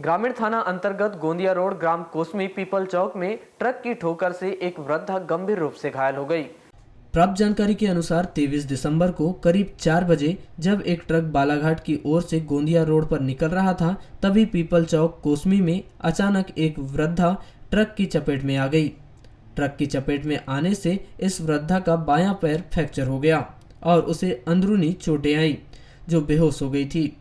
ग्रामीण थाना अंतर्गत गोंदिया रोड ग्राम कोसमी पीपल चौक में ट्रक की ठोकर से एक वृद्धा गंभीर रूप से घायल हो गई। प्राप्त जानकारी के अनुसार 23 दिसंबर को करीब 4 बजे जब एक ट्रक बालाघाट की ओर से गोंदिया रोड पर निकल रहा था, तभी पीपल चौक कोसमी में अचानक एक वृद्धा ट्रक की चपेट में आ गई। ट्रक की चपेट में आने से इस वृद्धा का बायां पैर फ्रैक्चर हो गया और उसे अंदरूनी चोटें आई, जो बेहोश हो गई थी,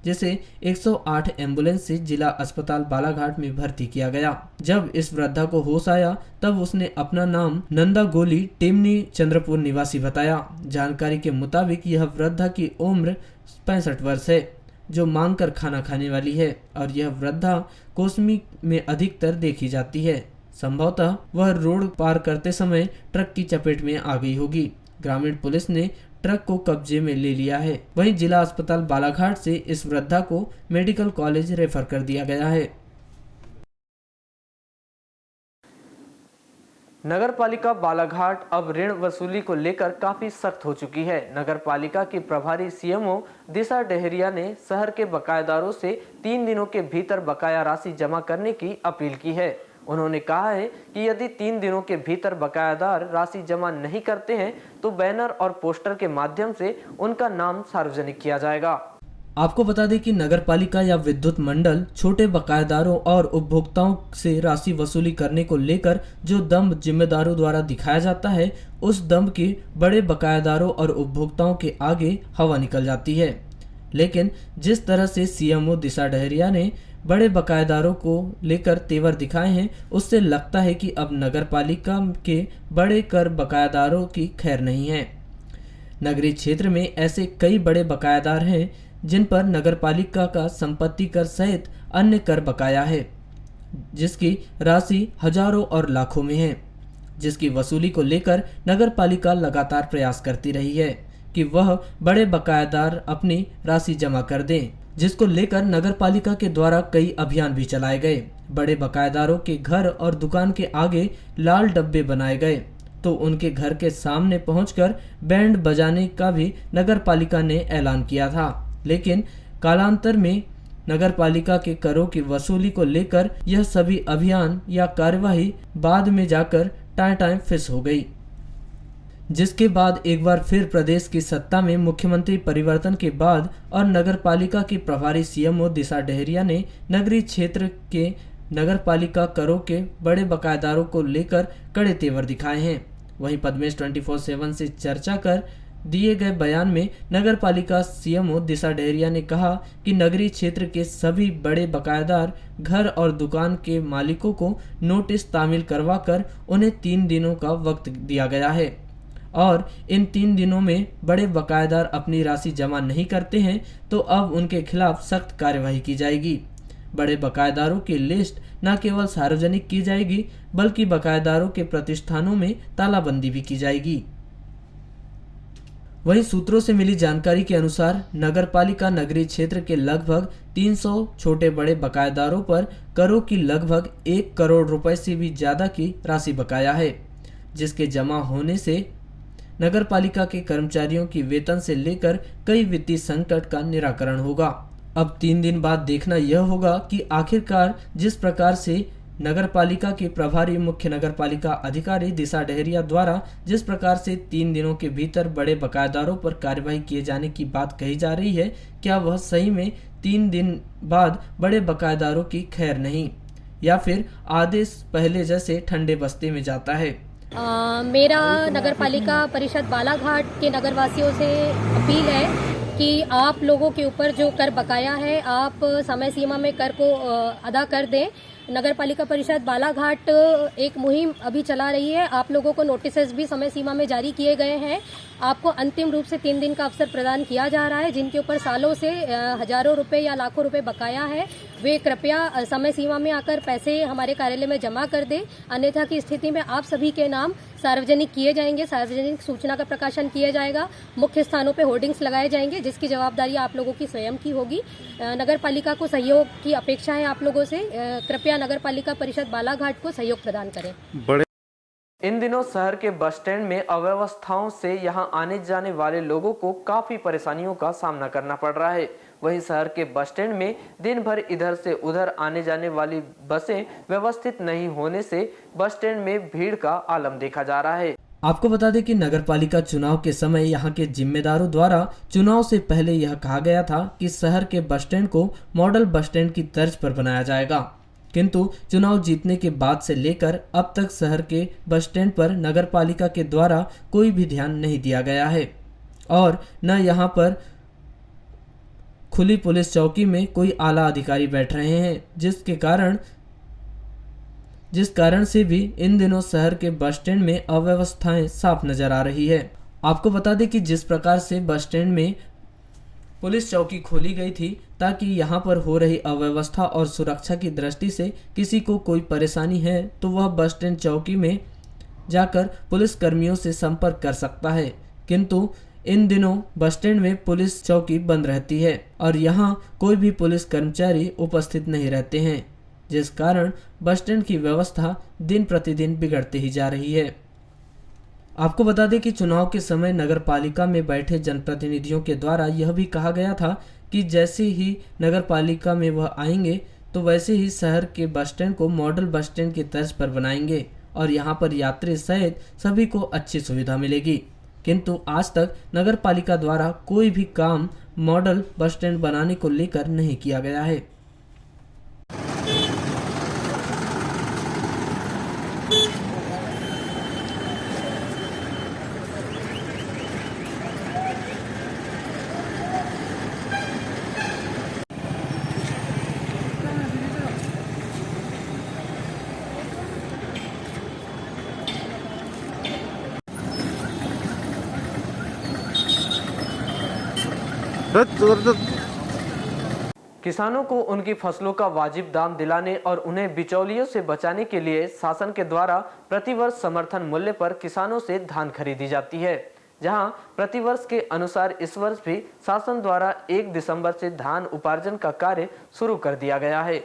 जिसे 108 एम्बुलेंस से जिला अस्पताल बालाघाट में भर्ती किया गया। जब इस वृद्धा को होश आया तब उसने अपना नाम नंदा गोली टेमनी चंद्रपुर निवासी बताया। जानकारी के मुताबिक यह वृद्धा की उम्र 65 वर्ष है, जो मांग कर खाना खाने वाली है और यह वृद्धा कोसमी में अधिकतर देखी जाती है। संभवतः वह रोड पार करते समय ट्रक की चपेट में आ गई होगी। ग्रामीण पुलिस ने ट्रक को कब्जे में ले लिया है। वहीं जिला अस्पताल बालाघाट से इस वृद्धा को मेडिकल कॉलेज रेफर कर दिया गया है। नगर पालिका बालाघाट अब ऋण वसूली को लेकर काफी सख्त हो चुकी है। नगर पालिका की प्रभारी सीएमओ दिशा डहेरिया ने शहर के बकायेदारों से 3 दिनों के भीतर बकाया राशि जमा करने की अपील की है। उन्होंने कहा है कि यदि 3 दिनों के भीतर बकायादार राशि जमा नहीं करते हैं तो बैनर और पोस्टर के माध्यम से उनका नाम सार्वजनिक किया जाएगा। आपको बता दें कि नगर पालिका या विद्युत मंडल छोटे बकायेदारों और उपभोक्ताओं से राशि वसूली करने को लेकर जो दम्भ जिम्मेदारों द्वारा दिखाया जाता है, उस दम्भ के बड़े बकायेदारों और उपभोक्ताओं के आगे हवा निकल जाती है। लेकिन जिस तरह से सीएमओ दिशा डहेरिया ने बड़े बकायेदारों को लेकर तेवर दिखाए हैं, उससे लगता है कि अब नगर पालिका के बड़े कर बकायेदारों की खैर नहीं है। नगरीय क्षेत्र में ऐसे कई बड़े बकायेदार हैं जिन पर नगर पालिका का संपत्ति कर सहित अन्य कर बकाया है, जिसकी राशि हजारों और लाखों में है, जिसकी वसूली को लेकर नगर पालिका लगातार प्रयास करती रही है कि वह बड़े बकायेदार अपनी राशि जमा कर दें, जिसको लेकर नगर पालिका के द्वारा कई अभियान भी चलाए गए। बड़े बकायेदारों के घर और दुकान के आगे लाल डब्बे बनाए गए तो उनके घर के सामने पहुंचकर बैंड बजाने का भी नगर पालिका ने ऐलान किया था। लेकिन कालांतर में नगर पालिका के करों की वसूली को लेकर यह सभी अभियान या कार्यवाही बाद में जाकर टाइम फिस हो गई, जिसके बाद एक बार फिर प्रदेश की सत्ता में मुख्यमंत्री परिवर्तन के बाद और नगर पालिका की प्रभारी सीएमओ दिशा डहेरिया ने नगरीय क्षेत्र के नगर पालिका करों के बड़े बकायेदारों को लेकर कड़े तेवर दिखाए हैं। वहीं पद्मेश 24/7 से चर्चा कर दिए गए बयान में नगर पालिका सीएमओ दिशा डहेरिया ने कहा कि नगरीय क्षेत्र के सभी बड़े बकायेदार घर और दुकान के मालिकों को नोटिस तामील करवाकर उन्हें 3 दिनों का वक्त दिया गया है और इन 3 दिनों में बड़े बकायेदार अपनी राशि जमा नहीं करते हैं तो अब उनके खिलाफ सख्त कार्यवाही की जाएगी। बड़े बकायेदारों की लिस्ट न केवल सार्वजनिक की जाएगी बल्कि बकायेदारों के प्रतिष्ठानों में तालाबंदी भी की जाएगी। वहीं सूत्रों से मिली जानकारी के अनुसार नगर पालिका नगरीय क्षेत्र के लगभग 300 छोटे बड़े बकायेदारों पर करों की लगभग 1 करोड़ रुपए से भी ज्यादा की राशि बकाया है, जिसके जमा होने से नगर पालिका के कर्मचारियों की वेतन से लेकर कई वित्तीय संकट का निराकरण होगा। अब 3 दिन बाद देखना यह होगा कि आखिरकार जिस प्रकार से नगर पालिका के प्रभारी मुख्य नगर पालिका अधिकारी दिशा डहेरिया द्वारा जिस प्रकार से 3 दिनों के भीतर बड़े बकायेदारों पर कार्रवाई किए जाने की बात कही जा रही है, क्या वह सही में 3 दिन बाद बड़े बकायेदारों की खैर नहीं या फिर आदेश पहले जैसे ठंडे बस्ते में जाता है। मेरा नगर पालिका परिषद बालाघाट के नगरवासियों से अपील है कि आप लोगों के ऊपर जो कर बकाया है आप समय सीमा में कर को अदा कर दें। नगर पालिका परिषद बालाघाट एक मुहिम अभी चला रही है। आप लोगों को नोटिसेस भी समय सीमा में जारी किए गए हैं। आपको अंतिम रूप से 3 दिन का अवसर प्रदान किया जा रहा है। जिनके ऊपर सालों से हजारों रुपए या लाखों रुपए बकाया है, वे कृपया समय सीमा में आकर पैसे हमारे कार्यालय में जमा कर दें। अन्यथा की स्थिति में आप सभी के नाम सार्वजनिक किए जाएंगे, सार्वजनिक सूचना का प्रकाशन किया जाएगा, मुख्य स्थानों पे होर्डिंग्स लगाए जाएंगे, जिसकी जवाबदारी आप लोगों की स्वयं की होगी। नगर पालिका को सहयोग की अपेक्षा है आप लोगों से। कृपया नगर पालिका परिषद बालाघाट को सहयोग प्रदान करें। इन दिनों शहर के बस स्टैंड में अव्यवस्थाओं से यहां आने जाने वाले लोगों को काफी परेशानियों का सामना करना पड़ रहा है। वहीं शहर के बस स्टैंड में दिन भर इधर से उधर आने जाने वाली बसें व्यवस्थित नहीं होने से बस स्टैंड में भीड़ का आलम देखा जा रहा है। आपको बता दें कि नगरपालिका चुनाव के समय यहां के जिम्मेदारों द्वारा चुनाव से पहले यह कहा गया था कि शहर के बस स्टैंड को मॉडल बस स्टैंड की तर्ज पर बनाया जाएगा, किंतु चुनाव जीतने के बाद से लेकर अब तक शहर के बस स्टैंड पर नगरपालिका के द्वारा कोई भी ध्यान नहीं दिया गया है और न यहां पर खुली पुलिस चौकी में कोई आला अधिकारी बैठ रहे हैं, जिस कारण से भी इन दिनों शहर के बस स्टैंड में अव्यवस्थाएं साफ नजर आ रही है। आपको बता दें कि जिस प्रकार से बस स्टैंड में पुलिस चौकी खोली गई थी ताकि यहां पर हो रही अव्यवस्था और सुरक्षा की दृष्टि से किसी को कोई परेशानी है तो वह बस स्टैंड चौकी में जाकर पुलिस कर्मियों से संपर्क कर सकता है, किंतु इन दिनों बस स्टैंड में पुलिस चौकी बंद रहती है और यहां कोई भी पुलिस कर्मचारी उपस्थित नहीं रहते हैं, जिस कारण बस स्टैंड की व्यवस्था दिन प्रतिदिन बिगड़ती ही जा रही है। आपको बता दें कि चुनाव के समय नगरपालिका में बैठे जनप्रतिनिधियों के द्वारा यह भी कहा गया था कि जैसे ही नगरपालिका में वह आएंगे तो वैसे ही शहर के बस स्टैंड को मॉडल बस स्टैंड की तर्ज पर बनाएंगे और यहां पर यात्री सहित सभी को अच्छी सुविधा मिलेगी, किंतु आज तक नगरपालिका द्वारा कोई भी काम मॉडल बस स्टैंड बनाने को लेकर नहीं किया गया है। किसानों को उनकी फसलों का वाजिब दाम दिलाने और उन्हें बिचौलियों से बचाने के लिए शासन के द्वारा प्रतिवर्ष समर्थन मूल्य पर किसानों से धान खरीदी जाती है, जहां प्रतिवर्ष के अनुसार इस वर्ष भी शासन द्वारा 1 दिसंबर से धान उपार्जन का कार्य शुरू कर दिया गया है,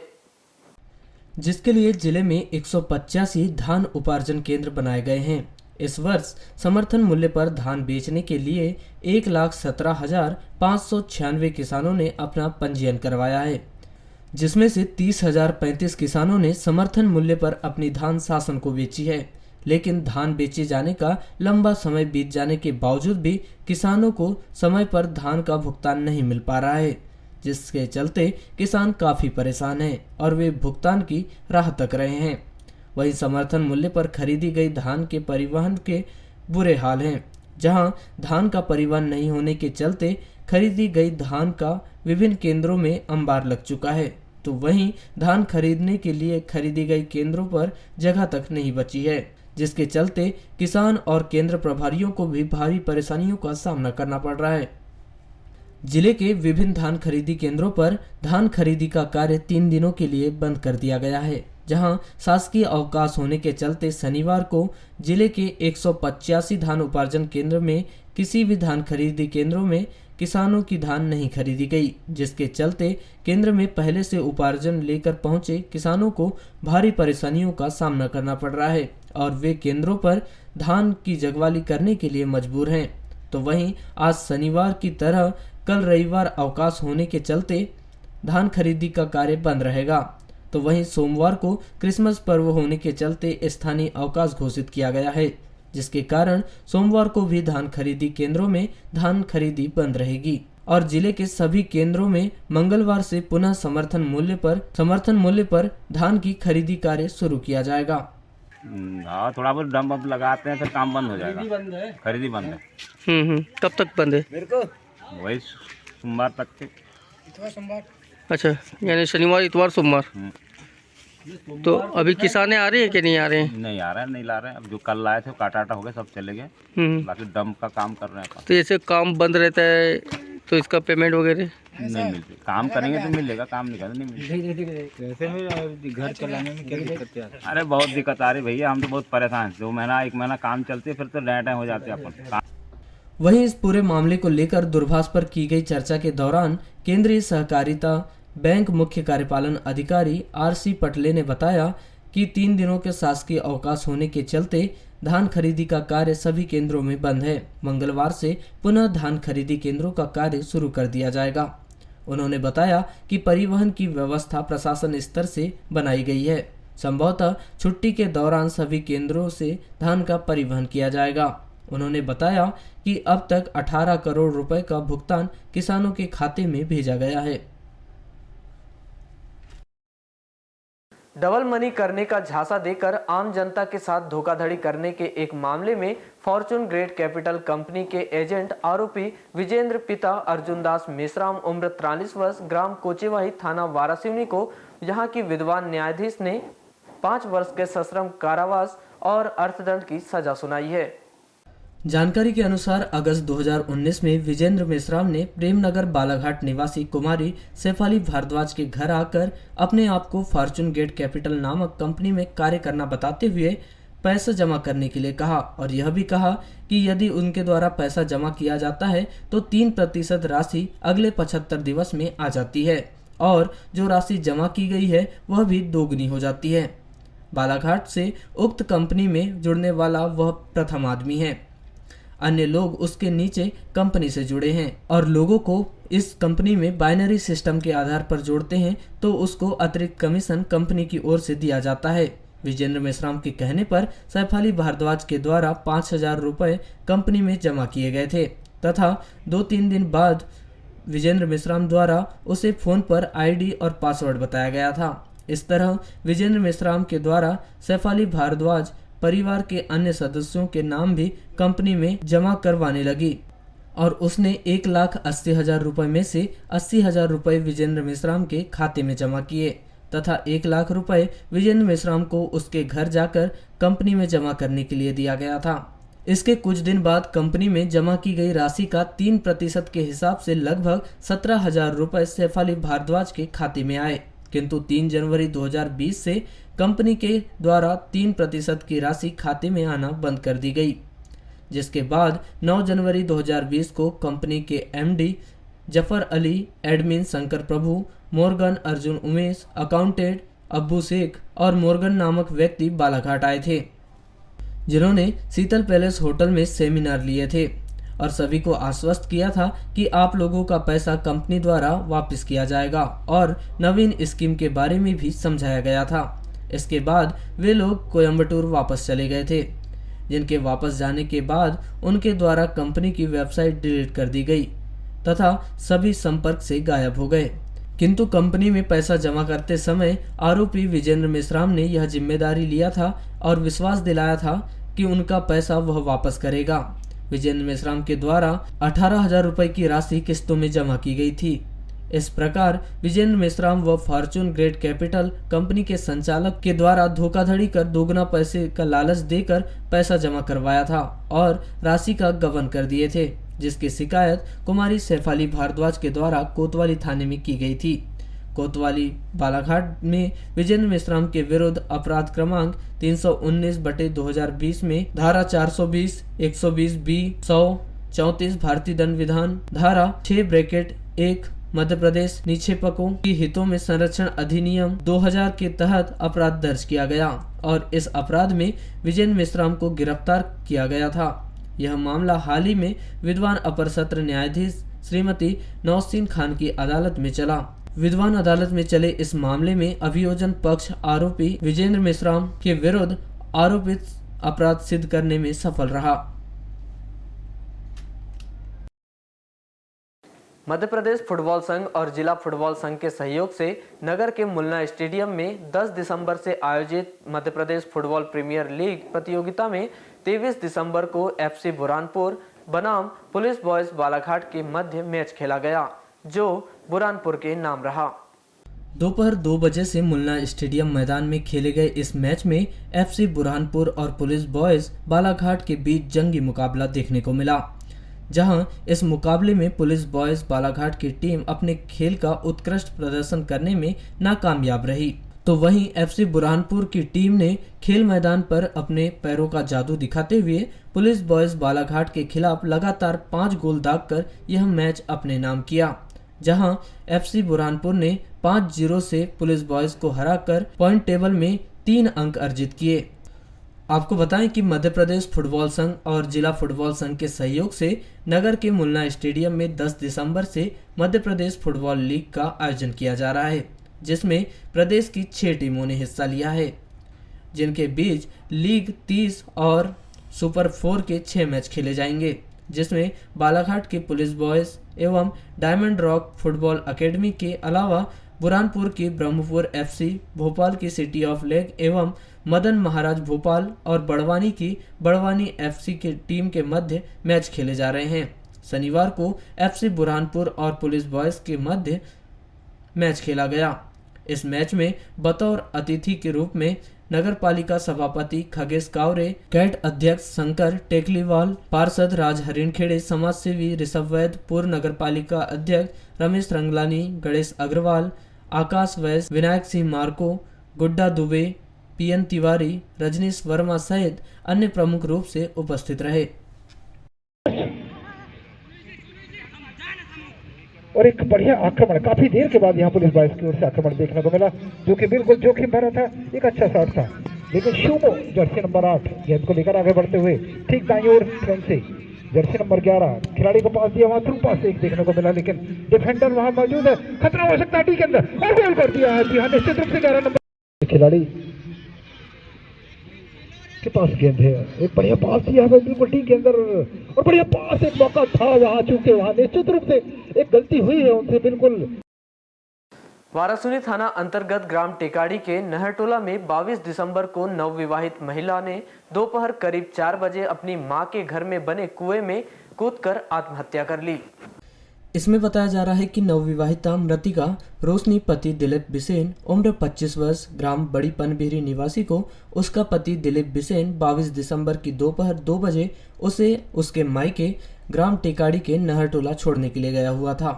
जिसके लिए जिले में 185 धान उपार्जन केंद्र बनाए गए हैं। इस वर्ष समर्थन मूल्य पर धान बेचने के लिए 1,17,596 किसानों ने अपना पंजीयन करवाया है, जिसमें से 30,035 किसानों ने समर्थन मूल्य पर अपनी धान शासन को बेची है, लेकिन धान बेचे जाने का लंबा समय बीत जाने के बावजूद भी किसानों को समय पर धान का भुगतान नहीं मिल पा रहा है, जिसके चलते किसान काफी परेशान हैं और वे भुगतान की राह तक रहे हैं। वहीं समर्थन मूल्य पर खरीदी गई धान के परिवहन के बुरे हाल हैं, जहां धान का परिवहन नहीं होने के चलते खरीदी गई धान का विभिन्न केंद्रों में अंबार लग चुका है, तो वहीं धान खरीदने के लिए खरीदी गई केंद्रों पर जगह तक नहीं बची है, जिसके चलते किसान और केंद्र प्रभारियों को भी भारी परेशानियों का सामना करना पड़ रहा है। जिले के विभिन्न धान खरीदी केंद्रों पर धान खरीदी का कार्य 3 दिनों के लिए बंद कर दिया गया है, जहां शासकीय अवकाश होने के चलते शनिवार को जिले के 185 धान उपार्जन केंद्र में किसी भी धान खरीदी केंद्रों में किसानों की धान नहीं खरीदी गई, जिसके चलते केंद्र में पहले से उपार्जन लेकर पहुंचे किसानों को भारी परेशानियों का सामना करना पड़ रहा है और वे केंद्रों पर धान की जगवाली करने के लिए मजबूर हैं। तो वहीं आज शनिवार की तरह कल रविवार अवकाश होने के चलते धान खरीदी का कार्य बंद रहेगा, तो वहीं सोमवार को क्रिसमस पर्व होने के चलते स्थानीय अवकाश घोषित किया गया है, जिसके कारण सोमवार को भी धान खरीदी केंद्रों में धान खरीदी बंद रहेगी और जिले के सभी केंद्रों में मंगलवार से पुनः समर्थन मूल्य पर धान की खरीदी कार्य शुरू किया जाएगा। हाँ, थोड़ा बहुत दम वम लगाते हैं फिर काम बंद हो जाएगा। खरीदी बंद है। कब तक बंद है? वही सोमवार तक के। अच्छा, यानी शनिवार इतवार सोमवार। तो अभी किसाने आ रहे हैं कि नहीं आ रहे हैं? नहीं आ रहे हैं, नहीं ला रहे हैं। अब जो कल लाए थे काटा हो गए, सब चले गए। बाकी दम का काम कर रहे हैं। तो जैसे काम बंद रहता है तो इसका पेमेंट वगैरह नहीं मिलती। काम करेंगे तो मिलेगा, काम नहीं करेंगे नहीं मिलेगा। घर चलाने में क्या दिक्कत है? अरे बहुत दिक्कत आ रही भैया, हम तो बहुत परेशान हैं। 2 महीना 1 महीना काम चलती है, फिर तो डाँटें हो जाते हैं अपन। वहीं इस पूरे मामले को लेकर दूरभाष पर की गई चर्चा के दौरान केंद्रीय सहकारिता बैंक मुख्य कार्यपालन अधिकारी RC पटले ने बताया कि 3 दिनों के शासकीय अवकाश होने के चलते धान खरीदी का कार्य सभी केंद्रों में बंद है। मंगलवार से पुनः धान खरीदी केंद्रों का कार्य शुरू कर दिया जाएगा। उन्होंने बताया कि परिवहन की व्यवस्था प्रशासन स्तर से बनाई गई है। संभवतः छुट्टी के दौरान सभी केंद्रों से धान का परिवहन किया जाएगा। उन्होंने बताया कि अब तक 18 करोड़ रुपए का भुगतान किसानों के खाते में भेजा गया है। डबल मनी करने का झांसा देकर आम जनता के साथ धोखाधड़ी करने के एक मामले में फॉर्चून ग्रेट कैपिटल कंपनी के एजेंट आरोपी विजेंद्र पिता अर्जुनदास मेश्राम उम्र 43 वर्ष ग्राम कोचेवाही थाना वारासिवनी को यहां की विद्वान न्यायाधीश ने 5 वर्ष के सश्रम कारावास और अर्थदंड की सजा सुनाई है। जानकारी के अनुसार अगस्त 2019 में विजेंद्र मेश्राम ने प्रेमनगर बालाघाट निवासी कुमारी शेफाली भारद्वाज के घर आकर अपने आप को फॉर्चून गेट कैपिटल नामक कंपनी में कार्य करना बताते हुए पैसा जमा करने के लिए कहा और यह भी कहा कि यदि उनके द्वारा पैसा जमा किया जाता है तो 3% राशि अगले 75 दिवस में आ जाती है और जो राशि जमा की गई है वह भी दोगुनी हो जाती है। बालाघाट से उक्त कंपनी में जुड़ने वाला वह प्रथम आदमी है। अन्य लोग उसके नीचे कंपनी से जुड़े हैं और लोगों को इस कंपनी में बाइनरी सिस्टम के आधार पर जोड़ते हैं तो उसको अतिरिक्त कमीशन कंपनी की ओर से दिया जाता है। विजेंद्र मेश्राम के कहने पर शेफाली भारद्वाज के द्वारा 5,000 रुपए कंपनी में जमा किए गए थे तथा 2-3 दिन बाद विजेंद्र मेश्राम द्वारा उसे फोन पर आईडी और पासवर्ड बताया गया था। इस तरह विजेंद्र मेश्राम के द्वारा शेफाली भारद्वाज परिवार के अन्य सदस्यों के नाम भी कंपनी में जमा करवाने लगी और उसने 1,80,000 रुपए में से 80,000 रुपए विजेंद्र मेश्राम के खाते में जमा किए तथा 1 लाख रुपए विजेंद्र मेश्राम को उसके घर जाकर कंपनी में जमा करने के लिए दिया गया था। इसके कुछ दिन बाद कंपनी में जमा की गई राशि का 3% के हिसाब से लगभग 17,000 रुपए शेफाली भारद्वाज के खाते में आए, किंतु 3 जनवरी 2020 से कंपनी के द्वारा 3% की राशि खाते में आना बंद कर दी गई, जिसके बाद 9 जनवरी 2020 को कंपनी के एमडी जफर अली, एडमिन शंकर प्रभु, मोर्गन अर्जुन उमेश, अकाउंटेंट अब्बू शेख और मोर्गन नामक व्यक्ति बालाघाट आए थे, जिन्होंने शीतल पैलेस होटल में सेमिनार लिए थे और सभी को आश्वस्त किया था कि आप लोगों का पैसा कंपनी द्वारा वापस किया जाएगा और नवीन स्कीम के बारे में भी समझाया गया था। इसके बाद वे लोग कोयम्बटूर वापस चले गए थे, जिनके वापस जाने के बाद उनके द्वारा कंपनी की वेबसाइट डिलीट कर दी गई तथा सभी संपर्क से गायब हो गए। किंतु कंपनी में पैसा जमा करते समय आरोपी विजेंद्र मेश्राम ने यह जिम्मेदारी लिया था और विश्वास दिलाया था कि उनका पैसा वह वापस करेगा। विजेंद्र मेश्राम के द्वारा 18,000 रुपए की राशि किस्तों में जमा की गई थी। इस प्रकार विजेंद्र मेश्राम व फॉर्चून ग्रेट कैपिटल कंपनी के संचालक के द्वारा धोखाधड़ी कर दोगुना पैसे का लालच देकर पैसा जमा करवाया था और राशि का गबन कर दिए थे, जिसकी शिकायत कुमारी शेफाली भारद्वाज के द्वारा कोतवाली थाने में की गई थी। कोतवाली बालाघाट में विजेंद्र मेश्राम के विरुद्ध अपराध क्रमांक 319/2020 में धारा 420, 120B, 100, 34 भारतीय दंड विधान, धारा 6(1) मध्य प्रदेश निक्षेपकों की हितों में संरक्षण अधिनियम 2000 के तहत अपराध दर्ज किया गया और इस अपराध में विजेंद्र मेश्राम को गिरफ्तार किया गया था। यह मामला हाल ही में विद्वान अपर सत्र न्यायाधीश श्रीमती नौशीन खान की अदालत में चला। विद्वान अदालत में चले इस मामले में अभियोजन पक्ष आरोपी विजेंद्र मेश्राम के विरुद्ध आरोपित अपराध सिद्ध करने में सफल रहा। मध्य प्रदेश फुटबॉल संघ और जिला फुटबॉल संघ के सहयोग से नगर के मुन्ना स्टेडियम में 10 दिसंबर से आयोजित Madhya Pradesh football premiere league प्रतियोगिता में 23 दिसंबर को FC बुरहानपुर बनाम पुलिस बॉयज बालाघाट के मध्य मैच खेला गया, जो बुरहानपुर के नाम रहा। दोपहर 2 बजे से मुन्ना स्टेडियम मैदान में खेले गए इस मैच में FC बुरहानपुर और पुलिस बॉयज बालाघाट के बीच जंगी मुकाबला देखने को मिला, जहां इस मुकाबले में पुलिस बॉयज बालाघाट की टीम अपने खेल का उत्कृष्ट प्रदर्शन करने में नाकामयाब रही, तो वहीं FC बुरहानपुर की टीम ने खेल मैदान पर अपने पैरों का जादू दिखाते हुए पुलिस बॉयज बालाघाट के खिलाफ लगातार 5 गोल दागकर यह मैच अपने नाम किया, जहां FC बुरहानपुर ने 5-0 से पुलिस बॉयज को हराकर पॉइंट टेबल में 3 अंक अर्जित किए। आपको बताएं कि मध्य प्रदेश फुटबॉल संघ और जिला फुटबॉल संघ के सहयोग से नगर के मुन्ना स्टेडियम में 10 दिसंबर से मध्य प्रदेश फुटबॉल लीग का आयोजन किया जा रहा है, जिसमें प्रदेश की 6 टीमों ने हिस्सा लिया है, जिनके बीच लीग 30 और सुपर 4 के 6 मैच खेले जाएंगे, जिसमें बालाघाट के पुलिस बॉयज एवं डायमंड रॉक फुटबॉल एकेडमी के अलावा बुरहानपुर की ब्रह्मपुर एफसी, भोपाल की सिटी ऑफ लेक एवं मदन महाराज भोपाल और बड़वानी की बड़वानी एफसी के टीम के मध्य मैच खेले जा रहे हैं। शनिवार को एफसी बुरहानपुर और पुलिस बॉयज के मध्य मैच खेला गया। इस मैच में बतौर अतिथि के रूप में नगर पालिका सभापति खगेश कावरे, कैट अध्यक्ष शंकर टेकलीवाल, पार्षद राज हरिणखेड़े, समाजसेवी ऋषभ वैद, पूर्व नगर पालिका अध्यक्ष रमेश रंगलानी, गणेश अग्रवाल, आकाश वैस, विनायक सिंह मार्को, गुड्डा दुबे, पीएन तिवारी, रजनीश वर्मा सहित अन्य प्रमुख रूप से उपस्थित रहे। और एक बढ़िया आक्रमण काफी देर के बाद यहाँ पुलिस बॉयज की ओर से आक्रमण देखने को मिला, जो कि बिल्कुल जोखिम भरा था। एक अच्छा शॉट था, लेकिन शुमो जर्सी नंबर 8 गेंद को लेकर आगे बढ़ते हुए ठीक दाईं ओर फ्रंट से जर्सी नंबर 11 खिलाड़ी को पास दिया, वहां थ्रू पास एक देखने को मिला, लेकिन डिफेंडर वहां मौजूद है, खतरा हो सकता है डी के अंदर और गोल कर दिया है। जी हाँ, निश्चित रूप से 11 नंबर खिलाड़ी के पास गेंद है, एक बढ़िया पास दिया है बिल्कुल टी के अंदर, और बढ़िया पास, एक मौका था वहां, चूंकि वहां निश्चित रूप से एक गलती हुई है उनसे बिल्कुल। वारासुनी थाना अंतर्गत ग्राम टेकाड़ी के नहरटोला में 22 दिसंबर को नवविवाहित महिला ने दोपहर करीब 4 बजे अपनी मां के घर में बने कुएं में कूदकर आत्महत्या कर ली। इसमें बताया जा रहा है कि नवविवाहिता मृतिका रोशनी पति दिलीप बिसेन उम्र 25 वर्ष ग्राम बड़ी पनबेरी निवासी को उसका पति दिलीप बिसेन 22 दिसंबर की दोपहर 2 बजे उसे उसके मायके ग्राम टेकाड़ी के नहरटोला छोड़ने के लिए गया हुआ था,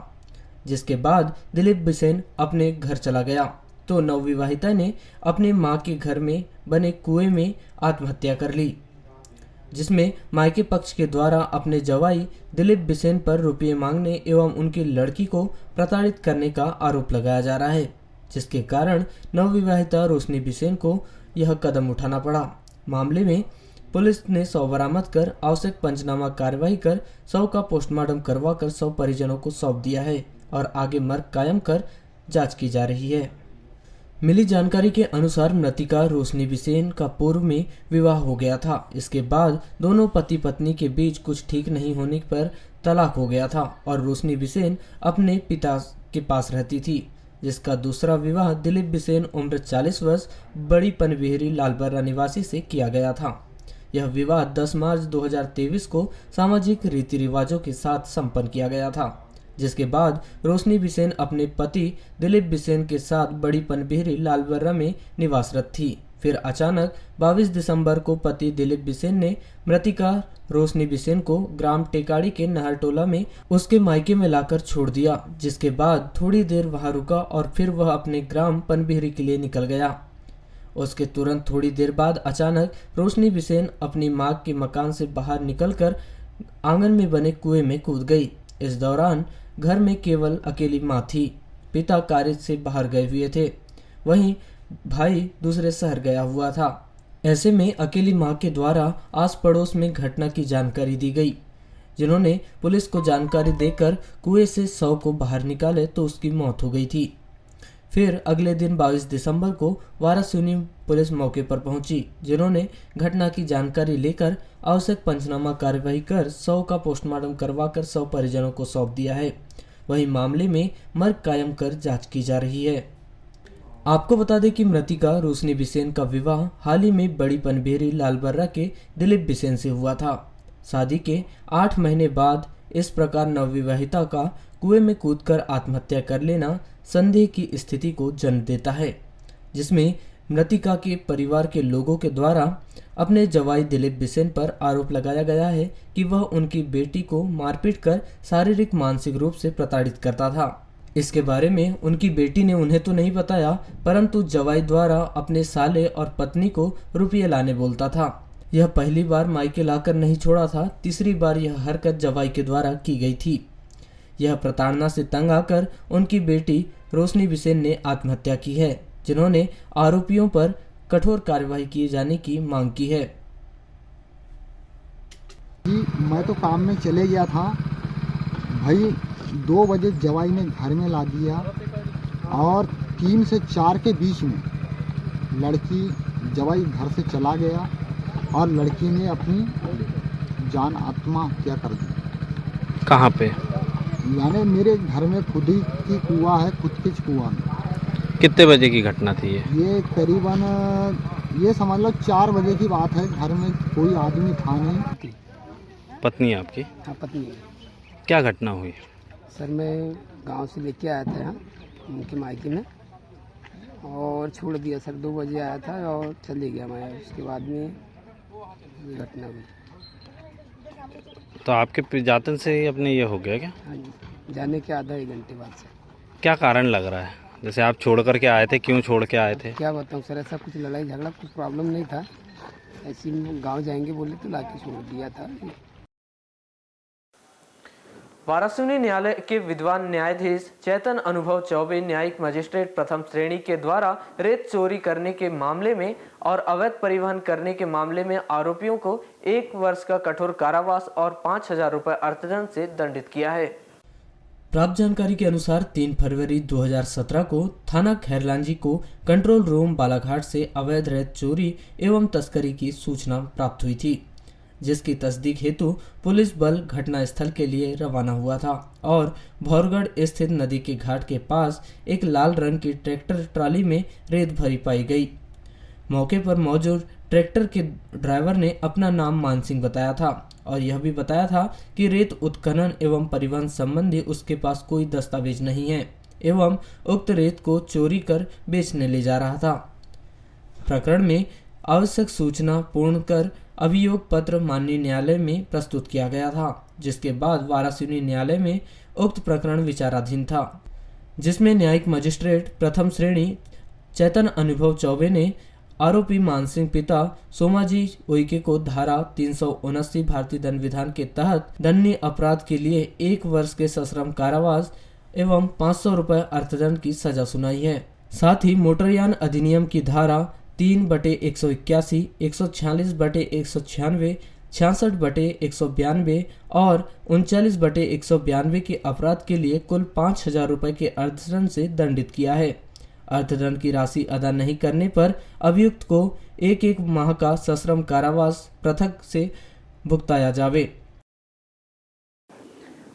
जिसके बाद दिलीप बिसेन अपने घर चला गया तो नवविवाहिता ने अपने मां के घर में बने कुएं में आत्महत्या कर ली, जिसमें मायके पक्ष के द्वारा अपने जवाई दिलीप बिसेन पर रुपये मांगने एवं उनकी लड़की को प्रताड़ित करने का आरोप लगाया जा रहा है, जिसके कारण नवविवाहिता रोशनी बिसेन को यह कदम उठाना पड़ा। मामले में पुलिस ने शव बरामद कर आवश्यक पंचनामा कार्रवाई कर शव का पोस्टमार्टम करवाकर शव परिजनों को सौंप दिया है और आगे मर्ग कायम कर जांच की जा रही है। मिली जानकारी के अनुसार मृतिका रोशनी बिसेन का पूर्व में विवाह हो गया था। इसके बाद दोनों पति पत्नी के बीच कुछ ठीक नहीं होने पर तलाक हो गया था और रोशनी बिसेन अपने पिता के पास रहती थी, जिसका दूसरा विवाह दिलीप बिसेन उम्र 40 वर्ष बड़ी पनबेहरी लालबर्रा निवासी से किया गया था। यह विवाह 10 मार्च 2023 को सामाजिक रीति रिवाजों के साथ संपन्न किया गया था, जिसके बाद रोशनी बिसेन अपने पति दिलीप बिसेन के साथ बड़ी पनबेहरी लालबर्रा में निवासरत थी। फिर अचानक 22 दिसंबर को पति दिलीप बिसेन ने मृतिका रोशनी बिसेन को ग्राम टेकाड़ी के नहरटोला में उसके मायके में लाकर छोड़ दिया, जिसके बाद थोड़ी देर वहां रुका और फिर वह अपने ग्राम पनबेहरी के लिए निकल गया। उसके तुरंत थोड़ी देर बाद अचानक रोशनी बिसेन अपनी मां के मकान से बाहर निकलकर आंगन में बने कुएं में कूद गई। इस दौरान घर में केवल अकेली मां थी, पिता कार्य से बाहर गए हुए थे, वहीं भाई दूसरे शहर गया हुआ था। ऐसे में अकेली मां के द्वारा आस पड़ोस में घटना की जानकारी दी गई, जिन्होंने पुलिस को जानकारी देकर कुएं से शव को बाहर निकाले तो उसकी मौत हो गई थी। फिर अगले दिन 22 दिसंबर को वारासुनी पुलिस मौके पर पहुंची, जिन्होंने घटना की जानकारी लेकर आवश्यक पंचनामा कार्यवाही कर शव का पोस्टमार्टम करवाकर शव परिजनों को सौंप दिया है। वहीं मामले में मर्ग कायम कर जांच की जा रही है। आपको बता दें कि मृतिका रोशनी बिसेन का विवाह हाल ही में बड़ी पनबेहरी लालबर्रा के दिलीप बिसेन से हुआ था। शादी के 8 महीने बाद इस प्रकार नवविवाहिता का कुएं में कूदकर आत्महत्या कर लेना संदेह की स्थिति को जन्म देता है, जिसमें मृतिका के परिवार के लोगों के द्वारा अपने जवाई दिलीप बिसेन पर आरोप लगाया गया है कि वह उनकी बेटी को मारपीट कर शारीरिक मानसिक रूप से प्रताड़ित करता था। इसके बारे में उनकी बेटी ने उन्हें तो नहीं बताया, परंतु जवाई द्वारा अपने साले और पत्नी को रुपये लाने बोलता था। यह पहली बार मायके लाकर नहीं छोड़ा था, तीसरी बार यह हरकत जवाई के द्वारा की गई थी। यह प्रताड़ना से तंग आकर उनकी बेटी रोशनी बिसेन ने आत्महत्या की है, जिन्होंने आरोपियों पर कठोर कार्रवाई किए जाने की मांग की है। मैं तो काम में चले गया था भाई। 2 बजे जवाई ने घर में ला दिया और 3 से 4 के बीच में लड़की जवाई घर से चला गया और लड़की ने अपनी जान आत्महत्या कर दी। कहाँ पे? यानी मेरे घर में खुद ही की कुआं है, खुद के कुआं में। कितने बजे की घटना थी ये? ये करीबन ये समझ लो 4 बजे की बात है। घर में कोई आदमी था नहीं। पत्नी है आपकी? हाँ, पत्नी है। क्या घटना हुई? सर मैं गांव से लेके आया था यहाँ उनके मायके में और छोड़ दिया सर। 2 बजे आया था और चले गया मैं। उसके बाद में ये घटना हुई। तो आपके जातन से ही अपने ये हो गया क्या? हाँ जी, जाने के आधा 1 घंटे बाद से। क्या कारण लग रहा है? जैसे आप छोड़ कर के आए थे, क्यों छोड़ के आए थे? क्या बताऊँ सर, ऐसा कुछ लड़ाई झगड़ा कुछ प्रॉब्लम नहीं था। ऐसे ही गाँव जाएंगे बोले तो लाके छोड़ दिया था। वारासिवनी न्यायालय के विद्वान न्यायाधीश चेतन अनुभव चौबे न्यायिक मजिस्ट्रेट प्रथम श्रेणी के द्वारा रेत चोरी करने के मामले में और अवैध परिवहन करने के मामले में आरोपियों को 1 वर्ष का कठोर कारावास और 5,000 रुपये अर्थदंड से दंडित किया है। प्राप्त जानकारी के अनुसार 3 फरवरी 2017 को थाना खैरलांजी को कंट्रोल रूम बालाघाट से अवैध रेत चोरी एवं तस्करी की सूचना प्राप्त हुई थी, जिसकी तस्दीक हेतु पुलिस बल घटनास्थल के लिए रवाना हुआ था और भौरगढ़ स्थित नदी के घाट के पास एक लाल रंग की ट्रैक्टर ट्राली में रेत भरी पाई गई। मौके पर मौजूद ट्रैक्टर के ड्राइवर ने अपना नाम मान सिंह बताया था और यह भी बताया था कि रेत उत्खनन एवं परिवहन संबंधी उसके पास कोई दस्तावेज नहीं है एवं उक्त रेत को चोरी कर बेचने ले जा रहा था। प्रकरण में आवश्यक सूचना पूर्ण कर अभियोग पत्र माननीय न्यायालय में प्रस्तुत किया गया था, जिसके बाद वारासिवनी न्यायालय में उक्त प्रकरण विचाराधीन था, जिसमें न्यायिक मजिस्ट्रेट प्रथम श्रेणी चेतन अनुभव चौबे ने आरोपी मानसिंह पिता सोमाजी उइके को धारा 379 भारतीय दंड विधान के तहत दंडनीय अपराध के लिए 1 वर्ष के सश्रम कारावास एवं 500 रुपये अर्थदंड की सजा सुनाई है। साथ ही मोटरयान अधिनियम की धारा 3/181, 146/196, 66/192 और 39/192 के अपराध के लिए कुल 5,000 रुपये के अर्थदंड से दंडित किया है। अर्थदंड की राशि अदा नहीं करने पर अभियुक्त को 1 माह का सश्रम कारावास पृथक से भुगताया जावे।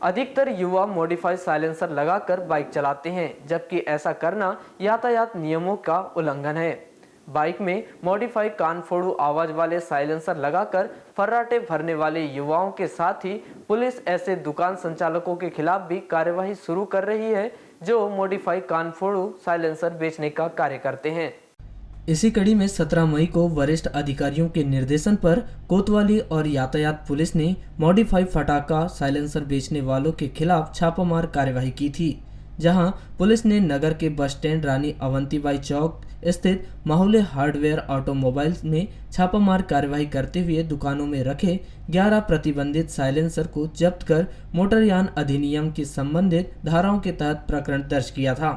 अधिकतर युवा मॉडिफाइड साइलेंसर लगाकर बाइक चलाते हैं, जबकि ऐसा करना यातायात नियमों का उल्लंघन है। बाइक में मॉडिफाइड कानफोड़ू आवाज वाले साइलेंसर लगाकर फर्राटे भरने वाले युवाओं के साथ ही पुलिस ऐसे दुकान संचालकों के खिलाफ भी कार्यवाही शुरू कर रही है जो मॉडिफाइड कानफोड़ू साइलेंसर बेचने का कार्य करते हैं। इसी कड़ी में 17 मई को वरिष्ठ अधिकारियों के निर्देशन पर कोतवाली और यातायात पुलिस ने मॉडिफाइड फटाका साइलेंसर बेचने वालों के खिलाफ छापामार कार्यवाही की थी, जहां पुलिस ने नगर के बस स्टैंड रानी अवंतीबाई चौक स्थित माहौले हार्डवेयर ऑटोमोबाइल्स में छापामार कार्यवाही करते हुए दुकानों में रखे 11 प्रतिबंधित साइलेंसर को जब्त कर मोटरयान अधिनियम की संबंधित धाराओं के तहत प्रकरण दर्ज किया था।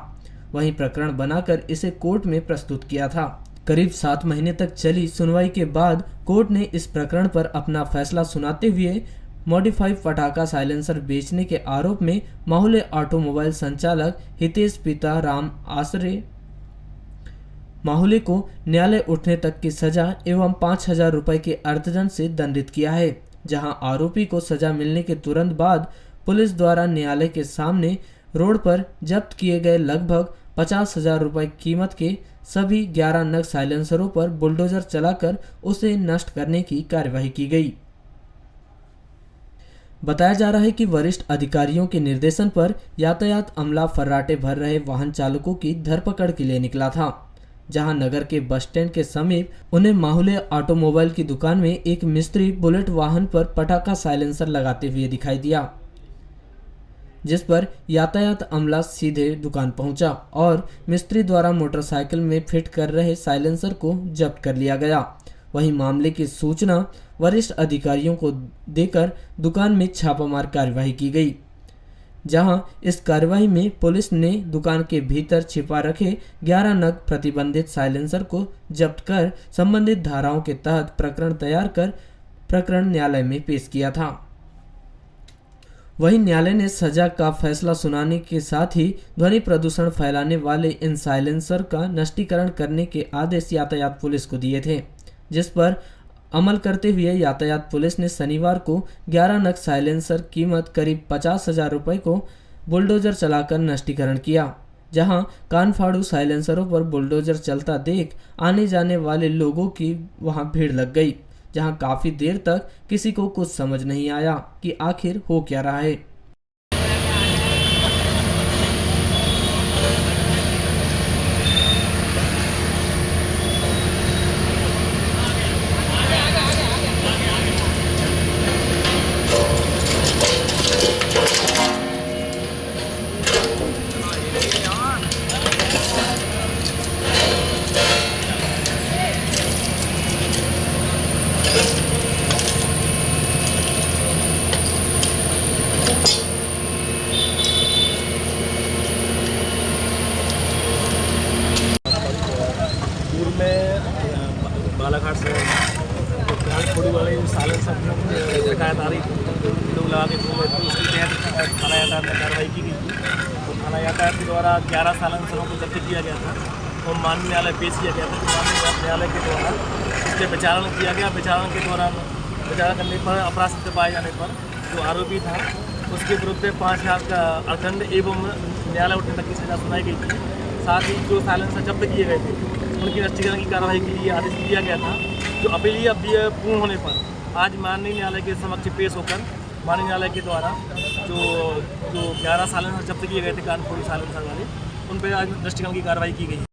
वहीं प्रकरण बनाकर इसे कोर्ट में प्रस्तुत किया था। करीब 7 महीने तक चली सुनवाई के बाद कोर्ट ने इस प्रकरण पर अपना फैसला सुनाते हुए मॉडिफाइड पटाखा साइलेंसर बेचने के आरोप में माहौले ऑटोमोबाइल संचालक हितेश पिता राम आसरे माहौले को न्यायालय उठने तक की सजा एवं 5,000 रुपए के अर्थदंड से दंडित किया है, जहां आरोपी को सजा मिलने के तुरंत बाद पुलिस द्वारा न्यायालय के सामने रोड पर जब्त किए गए लगभग 50,000 रुपए कीमत के सभी 11 नग साइलेंसरों पर बुलडोजर चलाकर उसे नष्ट करने की कार्यवाही की गई। बताया जा रहा है कि वरिष्ठ अधिकारियों के निर्देशन पर यातायात अमला फर्राटे भर रहे वाहन चालकों की धरपकड़ के लिए निकला था, जहां नगर के बस स्टैंड के समीप उन्हें माहौले ऑटोमोबाइल की दुकान में एक मिस्त्री बुलेट वाहन पर पटाखा साइलेंसर लगाते हुए दिखाई दिया, जिस पर यातायात अमला सीधे दुकान पहुंचा और मिस्त्री द्वारा मोटरसाइकिल में फिट कर रहे साइलेंसर को जब्त कर लिया गया। वहीं मामले की सूचना वरिष्ठ अधिकारियों को देकर दुकान में छापामार कार्यवाही की गई, जहां इस कार्यवाही में पुलिस ने दुकान के भीतर छिपा रखे 11 नग प्रतिबंधित साइलेंसर को जब्त कर संबंधित धाराओं के तहत प्रकरण तैयार कर प्रकरण न्यायालय में पेश किया था। वहीं न्यायालय ने सजा का फैसला सुनाने के साथ ही ध्वनि प्रदूषण फैलाने वाले इन साइलेंसर का नष्टीकरण करने के आदेश यातायात पुलिस को दिए थे, जिस पर अमल करते हुए यातायात पुलिस ने शनिवार को 11 नग साइलेंसर कीमत करीब 50,000 रुपये को बुलडोजर चलाकर नष्टीकरण किया। जहां कानफाड़ू साइलेंसरों पर बुलडोजर चलता देख आने जाने वाले लोगों की वहां भीड़ लग गई, जहां काफी देर तक किसी को कुछ समझ नहीं आया कि आखिर हो क्या रहा है। पूर्व में बालाघाट से थोड़ी वाले साइलेंसर शिकायत आ रही थी, लोग लगा के तो उसके तहत थाना यातायात में कार्रवाई की गई थी। तो थाना यातायात के द्वारा 11 साइलेंसरों को जब्त किया गया था और माननीय न्यायालय पेश किया गया था। माननीय न्यायालय के द्वारा इसके विचारण किया गया। विचारण के दौरान विचारण करने पर अपराध सिद्ध पाए जाने पर जो आरोपी था उसके विरुद्ध 5,000 का अर्थदंड एवं न्यायालय उठने तक की सजा सुनाई गई थी। साथ ही जो साइलेंसर जब्त किए गए थे उनकी नष्टीकरण की कार्रवाई के लिए आदेश दिया गया था। जो अपीलीय पूर्ण होने पर आज माननीय न्यायालय के समक्ष पेश होकर माननीय न्यायालय के द्वारा जो 11 साइलेंसर जब्त किए गए थे कानपुर साइलेंसर वाले, उन पर आज नष्टीकरण की कार्रवाई की गई।